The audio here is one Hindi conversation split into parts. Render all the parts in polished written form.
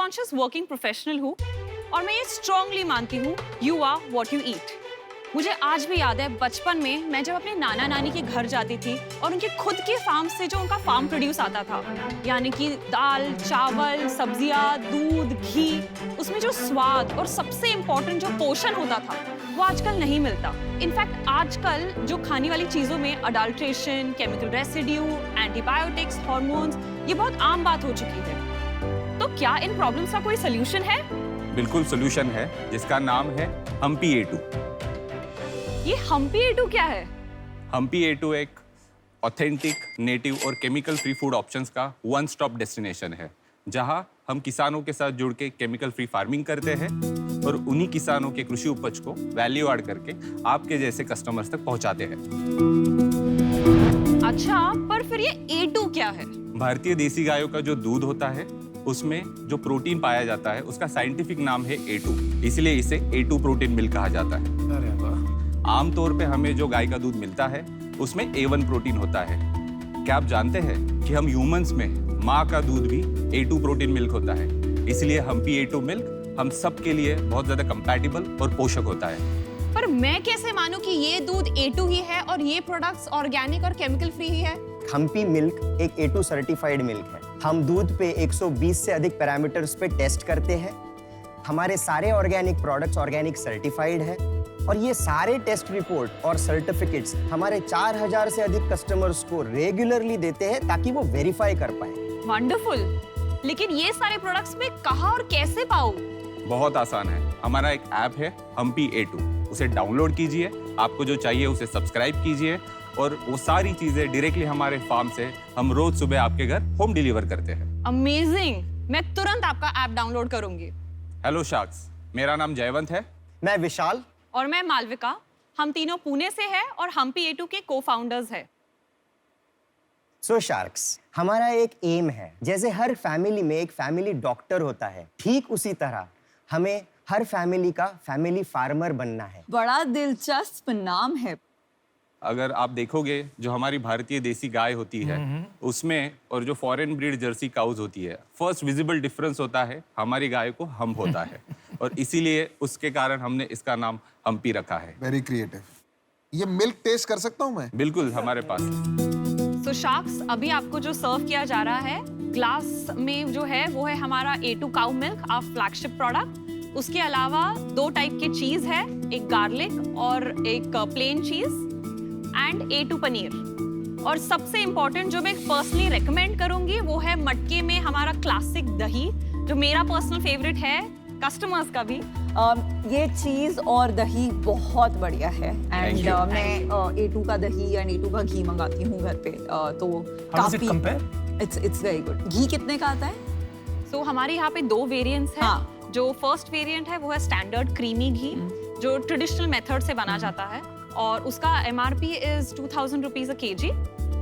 कॉन्शियस वर्किंग प्रोफेशनल हूँ और मैं ये स्ट्रांगली मानती हूँ, you are what you eat. मुझे आज भी याद है बचपन में मैं जब अपने नाना नानी के घर जाती थी और उनके खुद के फार्म से जो उनका फार्म प्रोड्यूस आता था, यानी कि दाल, चावल, सब्जियां, दूध, घी, उसमें जो स्वाद और सबसे इम्पोर्टेंट जो पोषण होता था वो आजकल नहीं मिलता। इनफैक्ट आजकल जो खाने वाली चीजों में adulteration, chemical residue, antibiotics, hormones, ये बहुत आम बात हो चुकी है। तो क्या इन प्रॉब्लम्स का कोई सोल्यूशन है? बिल्कुल सोल्यूशन है, जिसका नाम है हम्पी A2। ये हम्पी A2 क्या है? हम्पी A2 एक ऑथेंटिक, नेटिव और केमिकल फ्री फूड ऑप्शंस का वन स्टॉप डेस्टिनेशन है, जहां हम किसानों के साथ जुड़ के केमिकल फ्री फार्मिंग करते हैं और उन्हीं किसानों के कृषि उपज को वैल्यू ऐड करके आपके जैसे कस्टमर्स तक पहुंचाते हैं। अच्छा, पर फिर ये A2 क्या है? भारतीय देसी गायों का जो दूध होता है उसमें जो प्रोटीन पाया जाता है उसका साइंटिफिक नाम है A2, इसलिए इसे A2 प्रोटीन मिल्क कहा जाता है। अरे वाह। आमतौर पे हमें जो गाय का दूध मिलता है उसमें A1 प्रोटीन होता है। क्या आप जानते हैं कि हम ह्यूमंस में माँ का दूध भी A2 प्रोटीन मिल्क होता है, इसलिए हम्पी A2 मिल्क हम सब के लिए बहुत ज्यादा कंपैटिबल और पोषक होता है। पर मैं कैसे मानूं कि ये दूध A2 ही है और ये प्रोडक्ट्स ऑर्गेनिक और केमिकल फ्री ही है? हम्पी मिल्क एक A2 सर्टिफाइड मिल्क है। हम दूध पे 120 से अधिक पैरामीटर्स पे टेस्ट करते हैं। हमारे सारे ऑर्गेनिक प्रोडक्ट्स ऑर्गेनिक सर्टिफाइड है और ये सारे टेस्ट रिपोर्ट और सर्टिफिकेट्स हमारे 4000 से अधिक कस्टमर्स को रेगुलरली देते हैं ताकि वो वेरीफाई कर पाए। वंडरफुल। लेकिन ये सारे प्रोडक्ट्स मैं कहाँ और कैसे पाऊँ? बहुत आसान है, हमारा एक ऐप है हम्पी A2, उसे डाउनलोड कीजिए, आपको जो चाहिए उसे सब्सक्राइब कीजिए और वो सारी चीजें डायरेक्टली हमारे फार्म से हम रोज सुबह आपके घर होम डिलीवर करते हैं। अमेजिंग, मैं तुरंत आपका ऐप डाउनलोड करूंगी। हेलो शार्क्स, मेरा नाम जयवंत है। मैं विशाल। और मैं मालविका। हम तीनों पुणे से हैं और हम्पी A2 के को-फाउंडर्स हैं। सो शार्क्स, हमारा एक एम है, जैसे हर फैमिली में एक फैमिली डॉक्टर होता है, ठीक उसी तरह हमें हर फैमिली का फैमिली फार्मर बनना है। बड़ा दिलचस्प नाम है। अगर आप देखोगे जो हमारी भारतीय देसी गाय होती है उसमें और जो फॉरेन ब्रीड जर्सी काउज होती है, फर्स्ट विजिबल डिफरेंस होता है हमारी गाय को हम्प होता है और इसीलिए उसके कारण हमने इसका नाम हम्पी रखा है। Very creative. ये मिल्क टेस्ट कर सकता हूँ मैं? बिल्कुल, हमारे पास। तो शार्क्स, अभी आपको जो सर्व किया जा रहा है ग्लास में जो है वो है हमारा A2 cow milk, our flagship product. उसके अलावा 2 टाइप के चीज है, एक गार्लिक और एक प्लेन चीज एंड A2 पनीर। और सबसे इम्पोर्टेंट जो मैं पर्सनली रेकमेंड करूंगी वो है मटके में हमारा क्लासिक दही, जो मेरा पर्सनल फेवरेट है, कस्टमर्स का भी। ये चीज और दही बहुत बढ़िया है एंड you. मैं A2 का दही एंड A2 का घी मंगाती हूँ घर पे, तो काफी इट्स वेरी गुड। घी कितने का आता है? सो हमारे यहाँ पे 2 वेरिएंट्स हैं। हाँ। जो फर्स्ट वेरिएंट है वो है स्टैंडर्ड क्रीमी घी, जो ट्रेडिशनल मेथड से बना जाता है और उसका MRP is 2000 rupees a KG.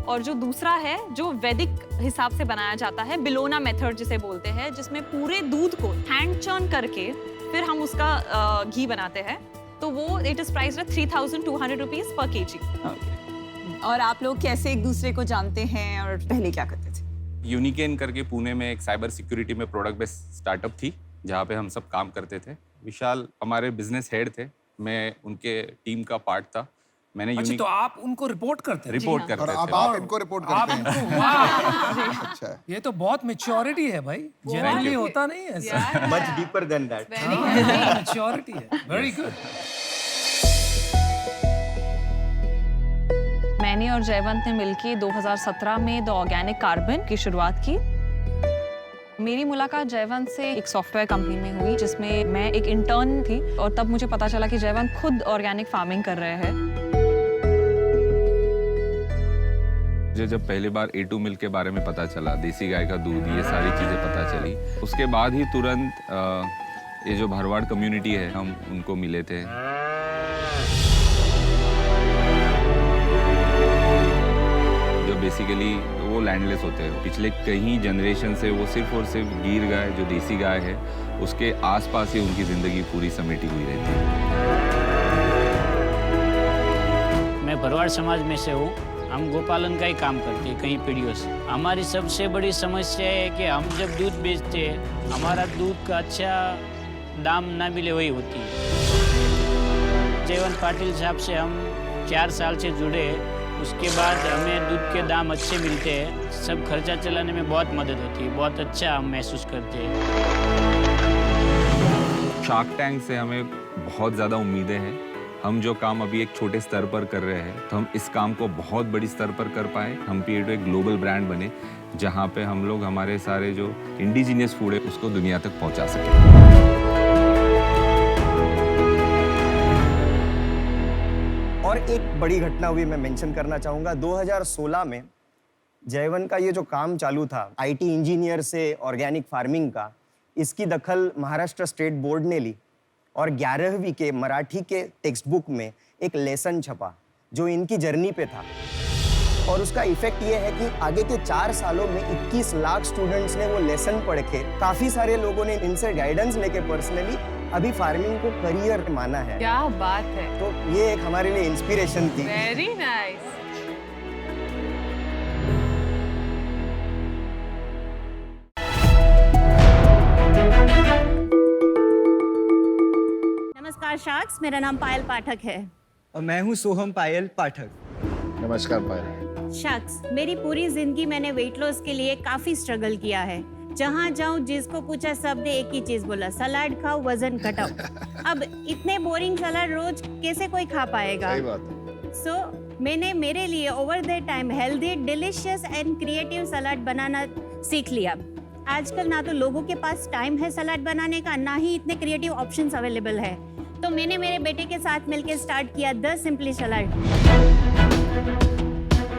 और जो दूसरा है जो वैदिक हिसाब से बनाया जाता है, बिलोना मेथड जिसे बोलते हैं, जिसमें पूरे दूध को हैंड चर्न करके फिर हम उसका घी बनाते हैं, तो वो it is priced eight 3200 rupees per KG. और आप लोग कैसे एक दूसरे को जानते हैं और पहले क्या करते थे? यूनिकेन करके पुणे में एक साइबर सिक्योरिटी में प्रोडक्ट बेस्ड स्टार्टअप थी जहाँ पे हम सब काम करते थे। विशाल हमारे बिजनेस हेड थे, मैं उनके टीम का पार्ट था। मैंने अच्छा, तो आप उनको रिपोर्ट करते हैं? रिपोर्ट और करते अब थे। आप इनको रिपोर्ट करते हैं? अच्छा, ये तो बहुत मैच्योरिटी है भाई, जनरली होता नहीं है ऐसा। Much deeper than that. Maturity है, वेरी गुड। मैंने और जयवंत ने मिलकर 2017 में द ऑर्गेनिक कार्बन की शुरुआत की। मेरी मुलाकात जयवंत से एक सॉफ्टवेयर कंपनी में हुई जिसमें मैं एक इंटर्न थी और तब मुझे पता चला कि जयवंत खुद ऑर्गेनिक फार्मिंग कर रहे हैं। मुझे जब पहली बार A2 मिल्क के बारे में पता चला, देसी गाय का दूध, ये सारी चीज़ें पता चली, उसके बाद ही तुरंत ये जो भरवाड़ कम्युनिटी है हम उनको मिले थे। जो बेसिकली वो लैंडलेस होते हैं, पिछले कई जनरेशन से वो सिर्फ और सिर्फ गिर गाय जो देसी गाय है उसके आसपास ही उनकी ज़िंदगी पूरी समेटी हुई रहती है। मैं भरवाड़ समाज में से हूँ हम गोपालन का ही काम करते हैं कई पीढ़ियों से। हमारी सबसे बड़ी समस्या है कि हम जब दूध बेचते हैं हमारा दूध का अच्छा दाम ना मिले वही होती है। जयवंत पाटिल साहब से हम 4 साल से जुड़े, उसके बाद हमें दूध के दाम अच्छे मिलते हैं, सब खर्चा चलाने में बहुत मदद होती है, बहुत अच्छा हम महसूस करते हैं। शार्क टैंक से हमें बहुत ज़्यादा उम्मीदें हैं। हम जो काम अभी एक छोटे स्तर पर कर रहे हैं तो हम इस काम को बहुत बड़ी स्तर पर कर पाए। हम P8O एक ग्लोबल ब्रांड बने जहाँ पे हम लोग हमारे सारे जो इंडिजीनियस फूड है उसको दुनिया तक पहुँचा सकें। और एक बड़ी घटना हुई मैं मेंशन करना चाहूँगा। 2016 में जयवंत का ये जो काम चालू था IT इंजीनियर से ऑर्गेनिक फार्मिंग का, इसकी दखल महाराष्ट्र स्टेट बोर्ड ने ली और 11वीं के मराठी के टेक्स्ट बुक में एक लेसन छपा जो इनकी जर्नी पे था। और उसका इफेक्ट ये है कि आगे के 4 सालों में 21 लाख स्टूडेंट्स ने वो लेसन पढ़ के, काफ़ी सारे लोगों ने इनसे गाइडेंस लेके पर्सनली अभी फार्मिंग को करियर माना है। क्या बात है, तो ये एक हमारे लिए इंस्पिरेशन थी। Very nice. नमस्कार शार्क्स, मेरा नाम पायल पाठक है। और मैं हूँ सोहम पायल पाठक। नमस्कार पायल। शार्क्स, मेरी पूरी जिंदगी मैंने वेट लॉस के लिए काफी स्ट्रगल किया है। जहाँ जाऊँ जिसको पूछा सबने एक ही चीज बोला, सलाद खाओ वजन घटाओ। अब इतने बोरिंग सलाद रोज कैसे कोई खा पाएगा? सही बात है। सो मैंने मेरे लिए over the time healthy, delicious and creative salad बनाना सीख लिया। आजकल ना तो लोगों के पास टाइम है सलाद बनाने का, ना ही इतने क्रिएटिव ऑप्शंस अवेलेबल है। तो मैंने मेरे बेटे के साथ मिलकर स्टार्ट किया the simply salad.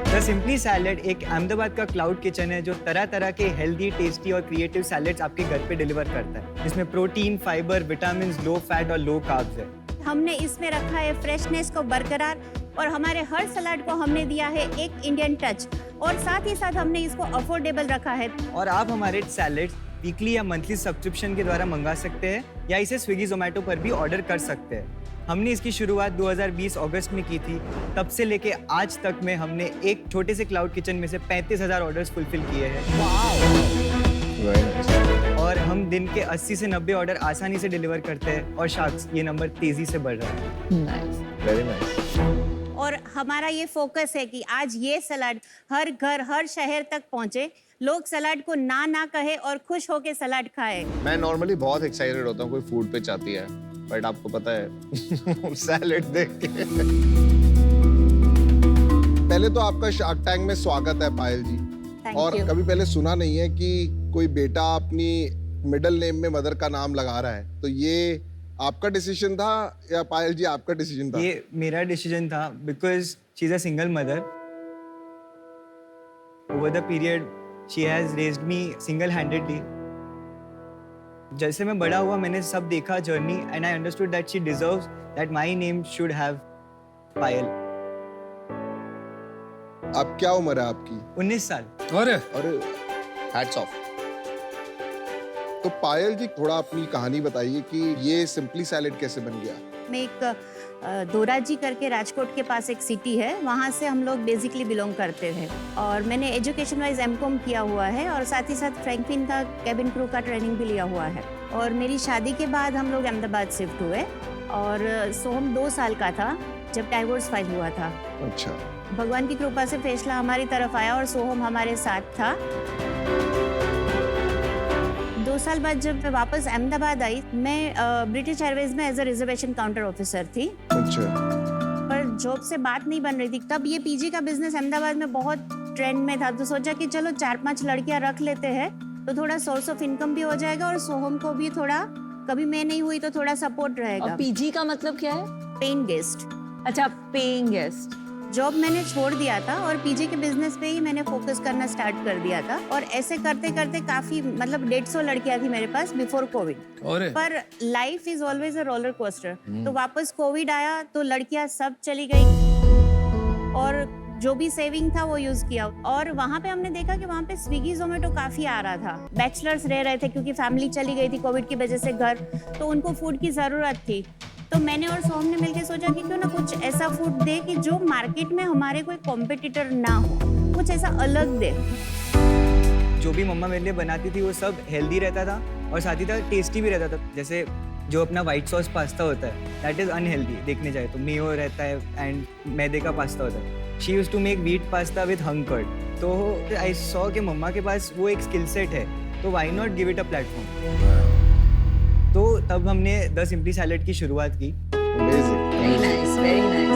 The simply salad एक अहमदाबाद का क्लाउड किचन है जो तरह तरह के हेल्दी, टेस्टी और क्रिएटिव सैलेड्स आपके घर पे डिलीवर करता है। इसमें protein, fibre, vitamin, low fat और लो कार्ब्स है। हमने इसमें रखा है फ्रेशनेस को बरकरार और हमारे हर सलाद को हमने दिया है एक इंडियन टच और साथ ही साथ हमने इसको अफोर्डेबल रखा है। और आप हमारे सैलेड्स वीकली या मंथली सब्सक्रिप्शन के द्वारा मंगा सकते हैं या इसे स्विगी जोमेटो पर भी ऑर्डर कर सकते हैं। हमने इसकी शुरुआत 2020 अगस्त में की थी। तब से लेके आज तक में हमने एक छोटे से क्लाउड किचन में से 35,000 ऑर्डर्स फुलफिल किए हैं। और हम दिन के 80 से 90 ऑर्डर आसानी से डिलीवर करते हैं और शार्क्स ये नंबर तेजी से बढ़ रहा है। Very nice. और हमारा ये फोकस है कि आज ये सलाद हर घर, हर शहर तक पहुंचे, लोग सलाद को ना कहे और खुश होके सलाद खाए। मैं नॉर्मली बहुत एक्साइटेड होता हूँ कोई फूड पे चाहती है, बट आपको पता है सैलेड देख के। पहले तो आपका शार्क टैंक में स्वागत है पायल जी। Thank और you. कभी पहले सुना नहीं है कि कोई बेटा अपनी मिडिल नेम में मदर का नाम लगा रहा है, तो ये आपका डिसीजन था या पायल जी आपका डिसीजन था? ये मेरा डिसीजन था because she is a single mother. Over the period she has raised me single handedly. जैसे मैं बड़ा हुआ मैंने सब देखा journey and I understood that she deserves that my name should have Payal. अब क्या उम्र है आपकी? 19 साल। अरे अरे हैट्स ऑफ। तो पायल जी थोड़ा अपनी कहानी बताइए कि ये सिंपली सैलेड कैसे बन गया? में एक दोराजी करके राजकोट के पास एक सिटी है, वहाँ से हम लोग बेसिकली बिलोंग करते थे। और मैंने एजुकेशन वाइज M.Com किया हुआ है और साथ ही साथ फ्रैंकलिन का कैबिन क्रू का ट्रेनिंग भी लिया हुआ है। और मेरी शादी के बाद हम लोग अहमदाबाद शिफ्ट हुए और सोहम 2 साल का था जब डाइवोर्स फाइल हुआ था। अच्छा। भगवान की कृपा से फैसला हमारी तरफ आया और सोहम हमारे साथ था। 2 साल बाद जब मैं वापस अहमदाबाद आई, मैं ब्रिटिश एयरवेज में as a reservation counter officer थी। अच्छा। पर जॉब से बात नहीं बन रही थी। तब ये पीजी का बिजनेस अहमदाबाद में बहुत ट्रेंड में था, तो सोचा कि चलो 4-5 लड़कियां रख लेते हैं तो थोड़ा सोर्स ऑफ इनकम भी हो जाएगा और सोहम को भी थोड़ा, कभी मैं नहीं हुई तो थोड़ा सपोर्ट रहेगा। और पीजी का मतलब क्या है? Paying guest. अच्छा, पेइंग गेस्ट। जॉब मैंने छोड़ दिया था और पीजी के बिजनेस पे ही मैंने फोकस करना स्टार्ट कर दिया था। और ऐसे करते करते काफी, मतलब 150 लड़कियां थी मेरे पास बिफोर कोविड। पर life is always a roller coaster. तो वापस कोविड आया तो लड़कियां सब चली गई और जो भी सेविंग था वो यूज किया। और वहाँ पे हमने देखा कि वहाँ पे स्विगी जोमेटो काफी आ रहा था। बैचलर्स रह रहे थे क्योंकि फैमिली चली गई थी कोविड की वजह से घर, तो उनको फूड की जरूरत थी। तो मैंने और सोहम ने मिलकर सोचा कि क्यों ना कुछ कुछ ऐसा फूड दे कि जो मार्केट में हमारे कोई कॉम्पिटिटर ना हो, कुछ ऐसा अलग दे। जो भी मम्मा मेरे लिए बनाती थी वो सब हेल्दी रहता था और साथ ही साथ टेस्टी भी रहता था। जैसे जो अपना व्हाइट सॉस पास्ता होता है, दैट इज़ अनहेल्दी देखने जाए तो, मेयो रहता है एंड मैदे का पास्ता होता है। She used to make wheat pasta with hung curd. तो आई सॉ कि मम्मा के पास वो एक स्किल सेट है, तो why not give it a platform. तो तब हमने द सिंपली सैलेड की शुरुआत की। Amazing. Very nice, very nice.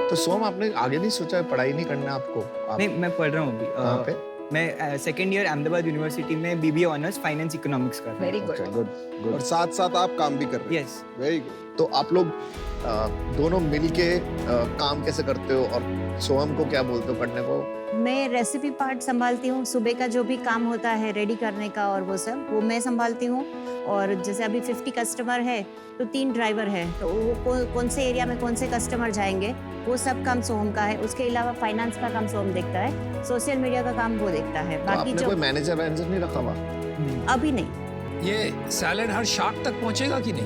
तो सोम, आपने आगे नहीं सोचा पढ़ाई नहीं करना आपको? नहीं, मैं पढ़ रहा हूँ कहाँ पे? अभी। मैं सेकेंड ईयर अहमदाबाद यूनिवर्सिटी में BBA ऑनर्स फाइनेंस इकोनॉमिक्स कर रहा हूँ। Very good. और साथ साथ आप काम भी कर रहे हैं। यस। Very good. तो आप लोग दोनों मिलके काम कैसे करते हो और सोहम को क्या बोलते हो करने को? मैं रेसिपी पार्ट संभालती हूँ, सुबह का जो भी काम होता है रेडी करने का और वो सब वो मैं संभालती हूँ। और जैसे अभी 50 कस्टमर है तो 3 ड्राइवर है, तो वो कौन से एरिया में कौन से कस्टमर जाएंगे वो सब काम सोहम का है। उसके अलावा फाइनेंस का काम सोहम देखता है, सोशल मीडिया का काम वो देखता है। तो बाकी आपने जो कोई मैनेजर नहीं रखा हुआ? अभी नहीं। ये सैलेड हर शार्क तक पहुंचेगा कि नहीं?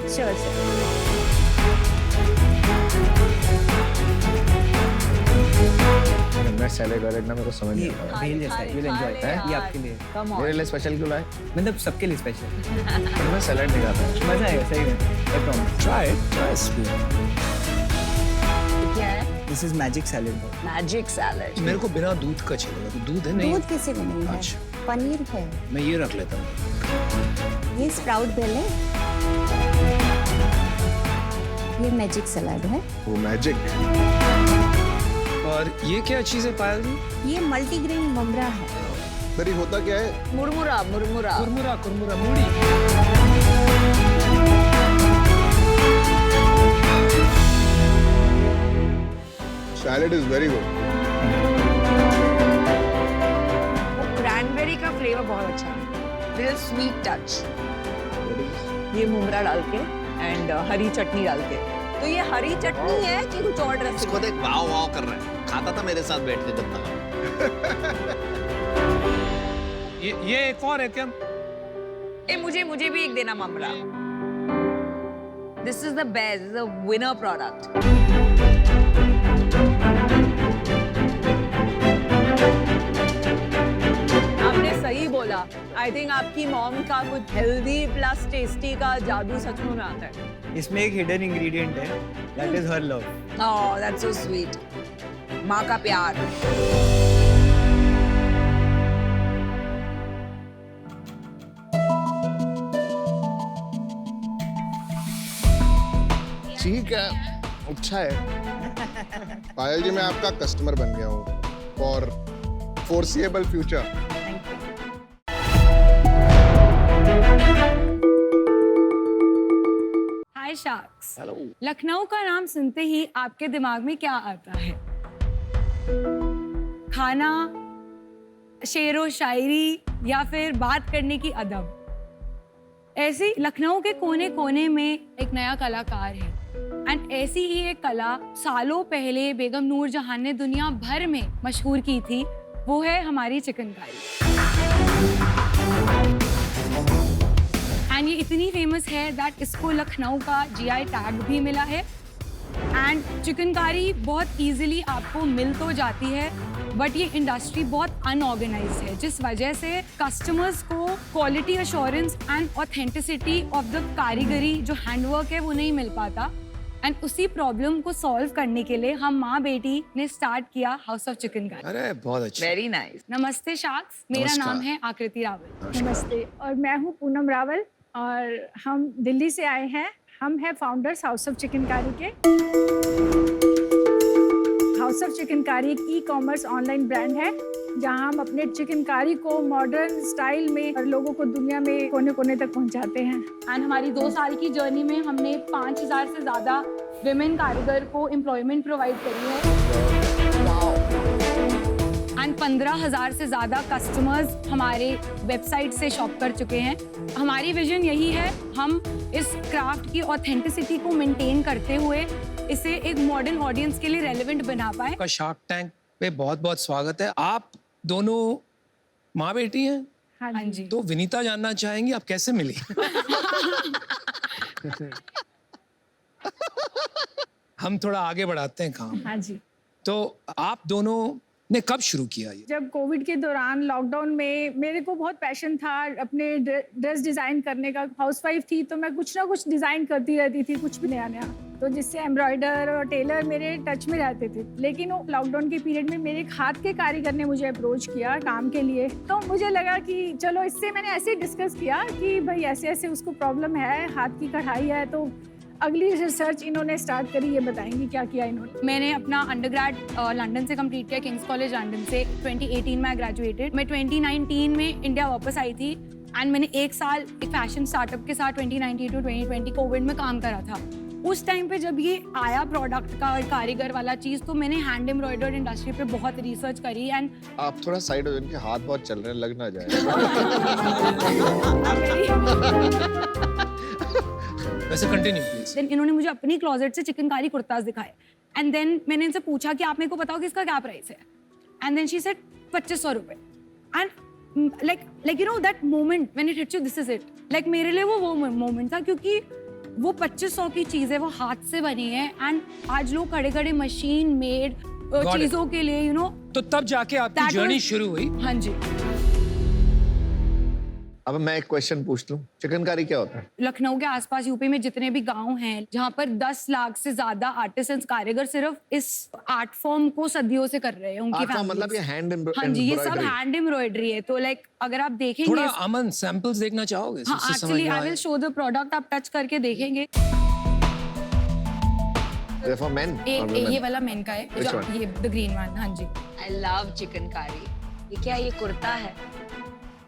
Sure sure. सैलेड वैलेड ना मेरे को समझ नहीं आता। भेल जैसा है, you'll enjoy it। ये आपके लिए। मेरे लिए स्पेशल क्यों लाए? मतलब सबके लिए स्पेशल। मैं सैलेड नहीं खाता। मजा आएगा सही में, I promise। Try sweet. क्या है? This is magic salad। Magic salad. मेरे को बिना दूध का चलेगा। तो दूध है नहीं? दूध किसी को नहीं है, अच्छा। पनीर है। मैं ये रख लेता हूँ। ये स्प्राउट बेल है, ये मैजिक सलाद है, वो मैजिक। और ये क्या चीज़ है पायल जी? ये मल्टीग्रेन ममरा है। दरी होता क्या है? मुरमुरा, मुरमुरा। कुरमुरा, कुरमुरा, मूढ़ी। Salad is very good. Cranberry का फ्लेवर बहुत अच्छा है, लिटिल स्वीट टच। ये मुमरा डाल के एंड हरी चटनी डाल के। तो ये हरी चटनी है कि कुछ और ड्रेसिंग? इसको देख, वाव वाव कर रहा है। खाता था मेरे साथ बैठ के जब तक। ये एक और है क्या? मुझे भी एक देना ममरा। This is the best, this is the winner product. आपने सही बोला। आई थिंक आपकी मॉम का कुछ हेल्दी प्लस टेस्टी का जादू सच में आता है। इसमें एक हिडन इंग्रेडिएंट है, that is her love. Oh, that's so sweet. माँ का प्यार। ठीक है, अच्छा है। पायल जी, मैं आपका कस्टमर बन गया हूँ for foreseeable future. Hi sharks. Lucknow का नाम सुनते ही आपके दिमाग में क्या आता है? खाना, शेरो शायरी या फिर बात करने की अदब? ऐसी लखनऊ के कोने कोने में एक नया कलाकार है एंड ऐसी ही एक कला सालों पहले बेगम नूरजहां ने दुनिया भर में मशहूर की थी। वो है हमारी चिकनकारी। एंड ये इतनी फेमस है दैट इसको लखनऊ का GI टैग भी मिला है। एंड चिकनकारी बहुत इजीली आपको मिल तो जाती है, बट ये इंडस्ट्री बहुत अनऑर्गेनाइज्ड है, जिस वजह से कस्टमर्स को quality assurance and authenticity of the कारीगरी जो हैंडवर्क है वो नहीं मिल पाता। एंड उसी प्रॉब्लम को सॉल्व करने के लिए हम माँ बेटी ने स्टार्ट किया हाउस ऑफ चिकनकारी। अरे बहुत अच्छा। Very nice. नमस्ते शार्क्स, मेरा नमस्कार। नाम है आकृति रावल। नमस्ते, और मैं हूँ पूनम रावल और हम दिल्ली से आए हैं। हम हैं फाउंडर्स हाउस ऑफ चिकनकारी के। हाउस ऑफ चिकनकारी एक ई-कॉमर्स ऑनलाइन ब्रांड है जहां हम अपने चिकनकारी को मॉडर्न स्टाइल में और लोगों को दुनिया में कोने कोने तक पहुंचाते हैं। एंड हमारी 2 साल की जर्नी में हमने 5000 से ज़्यादा विमेन कारीगर को एम्प्लॉयमेंट प्रोवाइड करी है एंड 15,000 से ज़्यादा कस्टमर्स हमारे वेबसाइट से शॉप कर चुके हैं। हमारी विजन यही है, हम इस क्राफ्ट की ऑथेंटिसिटी को मेंटेन करते हुए इसे एक मॉडर्न ऑडियंस के लिए रेलेवेंट बना पाए। का शार्क टैंक पे बहुत बहुत स्वागत है। आप दोनों माँ बेटी हैं? हाँ जी। तो विनीता जानना चाहेंगी आप कैसे मिली? हम थोड़ा आगे बढ़ाते हैं काम। हाँ जी। तो आप दोनों ने कब शुरू किया ये? जब कोविड के दौरान लॉकडाउन में मेरे को बहुत पैशन था अपने ड्रेस डिज़ाइन करने का। हाउसवाइफ थी तो मैं कुछ ना कुछ डिज़ाइन करती रहती थी, कुछ भी नया नया, तो जिससे एम्ब्रॉयडर और टेलर मेरे टच में रहते थे। लेकिन वो लॉकडाउन के पीरियड में मेरे एक हाथ के कारीगर ने मुझे अप्रोच किया काम के लिए, तो मुझे लगा कि चलो, इससे मैंने ऐसे डिस्कस किया कि भाई ऐसे ऐसे उसको प्रॉब्लम है, हाथ की कढ़ाई है, तो अगली रिसर्च इन्होंने स्टार्ट करी। ये बताएंगी क्या किया इन्होंने। मैंने अपना अंडरग्रेड लंदन से कंप्लीट किया, किंग्स कॉलेज लंदन से। 2018 में ग्रेजुएटेड। मैं 2019 में इंडिया वापस आई थी एंड मैंने एक साल एक फैशन स्टार्टअप के साथ 2019 to 2020 कोविड में काम करा था। उस टाइम पे जब ये आया प्रोडक्ट का कारीगर वाला चीज़, तो मैंने हैंड एम्ब्रॉयडर्ड इंडस्ट्री पे बहुत रिसर्च करी। एंड आप थोड़ा साइड हो, इनके हाथ बहुत चल रहे हैं, लग ना जाए। वैसे कंटिन्यू प्लीज। देन इन्होंने मुझे अपनी क्लोजेट से चिकनकारी कुर्ताज दिखाए एंड देन मैंने इनसे पूछा कि आप मेरे को बताओ कि इसका क्या प्राइस है। एंड देन शी सेड 2500 रुपए। And like you know that moment when it hits you, this is it. Like मेरे लिए वो मोमेंट था, क्योंकि वो 2500 की चीज़ है, वो हाथ से बनी है एंड आज लोग खड़े खड़े मशीन मेड चीज़ों के लिए यू नो। तो तब जाके आपकी जर्नी शुरू हुई। हाँ जी। अब मैं एक क्वेश्चन पूछ लूं, चिकनकारी क्या होता है? लखनऊ के आसपास यूपी में जितने भी गांव हैं जहाँ पर 10 लाख से ज्यादा आर्टिसंस कारीगर सिर्फ इस आर्ट फॉर्म को सदियों से कर रहे हैं, उनकी आर्ट फॉर्म families। मतलब ये हैंड हाँ जी, ये सब हैंड एम्ब्रॉयडरी है। तो लाइक अगर आप देखेंगे, थोड़ा अमन सैंपल्स देखना चाहोगे? हाँ, actually I will show the product, आप टच करके देखेंगे। For main? ये वाला मेन का है, ये द ग्रीन वन। हाँ जी। I love chikankari. ये क्या, ये कुर्ता है?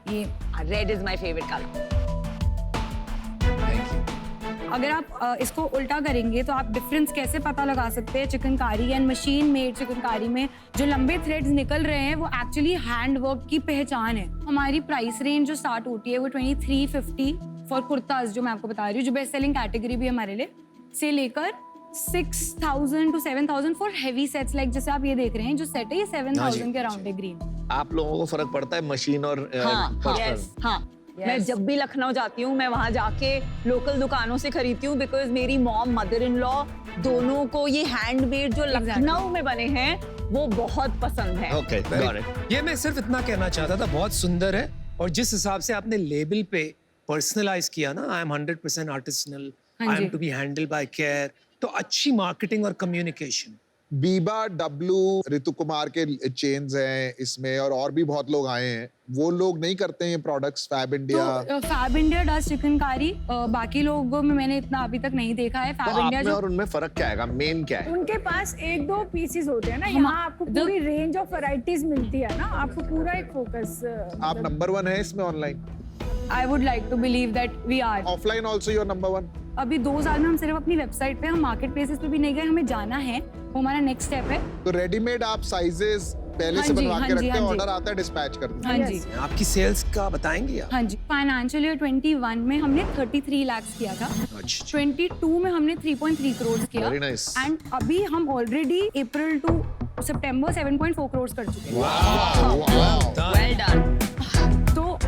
ये red is my favourite colour. अगर आप इसको उल्टा करेंगे तो आप डिफरेंस कैसे पता लगा सकते हैं chikankari and machine made chikankari में? जो लंबे थ्रेड्स निकल रहे हैं वो एक्चुअली हैंड वर्क की पहचान है। हमारी प्राइस रेंज जो स्टार्ट होती है वो 2350 फॉर कुर्ताज, जो मैं आपको बता रही हूँ, जो बेस्ट सेलिंग कैटेगरी भी है हमारे लिए, से लेकर 6000 to 7000 for heavy sets. Like जैसे आप ये देख रहे हैं, जो सेट है ये 7000 के अराउंड है ग्रीन। आप लोगों को फर्क पड़ता है मशीन और मैं जब भी लखनऊ जाती हूँ, मैं वहाँ जाके लोकल दुकानों से खरीदती हूँ, बिकॉज मेरी मॉम, मदर इन लॉ दोनों को ये हैंडमेड जो लखनऊ में बने हैं वो बहुत पसंद है। Okay, got it. ये मैं सिर्फ इतना कहना चाहता था, बहुत सुंदर है। और जिस हिसाब से आपने लेबल पे पर्सनलाइज किया ना, I am 100% artisanal, I am to be handled by care, तो अच्छी मार्केटिंग और कम्युनिकेशन। बीबा, डब्लू, ऋतु कुमार के चेन्स हैं इसमें, और भी बहुत लोग आए हैं। वो लोग नहीं करते हैं प्रोडक्ट्स? फैब इंडिया, तो फैब इंडिया डज चिकनकारी। बाकी लोगों में मैंने इतना अभी तक नहीं देखा है। फैब इंडिया जो और उनमें फर्क क्या आएगा? मेन क्या है? उनके पास 1-2 पीसेस होते हैं ना, यहाँ आपको पूरी रेंज ऑफ वैरायटीज मिलती है ना, आपको पूरा एक फोकस। आप नंबर 1 है इसमें online? I would like to believe that we are. Offline also you are number 1? अभी 2 साल में हम सिर्फ अपनी वेबसाइट पे, हम मार्केट प्लेसेस पे भी नहीं गए, हमें जाना है, वो हमारा नेक्स्ट स्टेप है। तो रेडीमेड आप साइजेस पहले से बनवा के रखते हैं, ऑर्डर आता है, डिस्पैच कर देते हैं? हाँ जी। आपकी सेल्स का बताएंगे आप? हाँ जी। फाइनेंशियल ईयर 21 में हमने 33 लाख किया था। 22 में हमने 3.3 करोड़ किया। Very nice. एंड अभी हम ऑलरेडी अप्रैल टू सितंबर 7.4 करोड़ कर चुके हैं। Well done. तो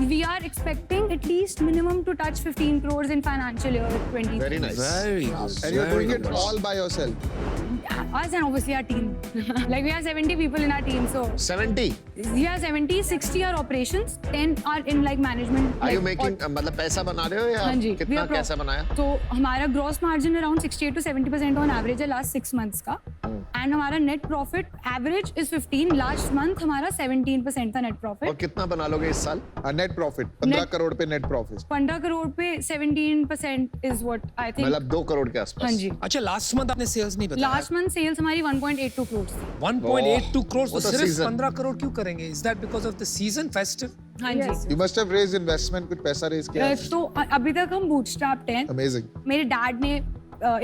we are expecting at least minimum to touch 15 crores in financial year 20. Very nice. Very good. And you're doing it all by yourself? Us and obviously our team. Like we have 70 people in our team, so 70? we have 70, 60 are operations, 10 are in like management. Are you like, making मतलब पैसा बना रहे हो या हाँ जी, कितना कैसा बनाया? तो हमारा gross margin around 68 to 70% on average है लास्ट 6 मंथ्स का। एंड हमारा net profit average is 15। Last month हमारा 17% था नेट और प्रॉफिट। कितना बना लोगे इस साल? नेट प्रॉफिट 15 करोड़ पे नेट प्रॉफिट। 15 करोड़ पे 17% इज व्हाट आई थिंक। मतलब 2 करोड़ के आसपास। हाँ जी। अच्छा, लास्ट मंथ आपने सेल्स नहीं बताया? लास्ट मंथ सेल्स हमारी 1.82 करोड़ थी। 1.82 करोड़। वो तो सिर्फ season। 15 करोड़ क्यों करेंगे? Is that because of the season, festive? हाँ जी। You must have raised investment, कुछ पैसा रेज किया? तो अभी तक हम बूटस्ट्रैप्ड हैं। Amazing. मेरे डैड ने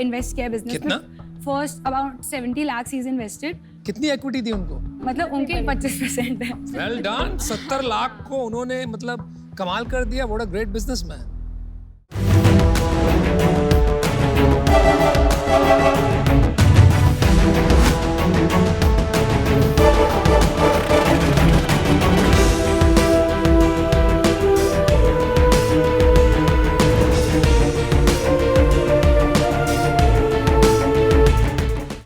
इन्वेस्ट किया बिजनेस में। कितना? First about 70 lakhs is invested. कितनी इक्विटी दी उनको? मतलब उनके 25% है। Well done. 70 लाख को उन्होंने मतलब कमाल कर दिया। What a great businessman.